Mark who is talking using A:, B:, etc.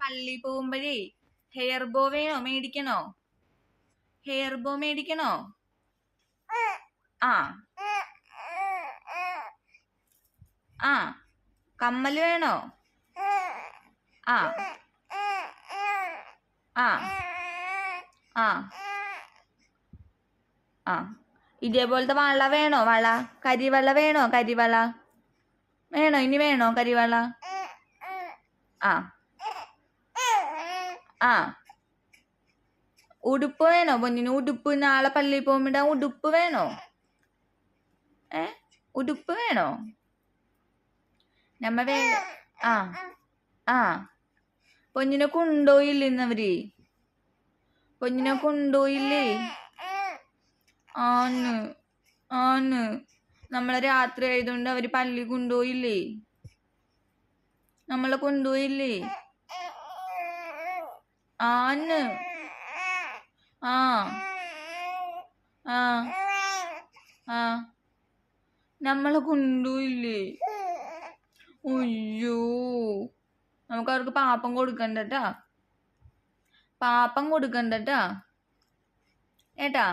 A: പള്ളി പോകുമ്പോഴേ hair bow മേടിക്കണോ? Hair bow മേടിക്കണോ? ആ ആ കമ്മല് വേണോ? ആ ആ ആ ആ ഇതേപോലത്തെ വള വേണോ? കരിവള വേണോ? കരിവള വേണോ? ഇനി വേണോ കരിവള? ആ ആ ഉടുപ്പ് വേണോ പൊന്നിന്? ഉടുപ്പ് നാളെ പള്ളിയിൽ പോകുമ്പോഴാ ഉടുപ്പ് വേണോ? ഉടുപ്പ് വേണോ? നമ്മ ആ ആ പൊന്നിനെ കൊണ്ടുപോയില്ലേ ഇന്നവര്? പൊന്നിനെ കൊണ്ടുപോയില്ലേ? ആന്ന് നമ്മളെ രാത്രി ആയതുകൊണ്ട് അവര് പള്ളി കൊണ്ടുപോയില്ലേ? നമ്മളെ കൊണ്ടുപോയില്ലേ? ആന്ന് ആ ആ ആ നമ്മളെ കൊണ്ടുപോയില്ലേ? അയ്യോ, നമുക്ക് അവർക്ക് പാപ്പം കൊടുക്കണ്ടട്ടാ, പാപ്പം കൊടുക്കണ്ടട്ടാ ഏട്ടാ.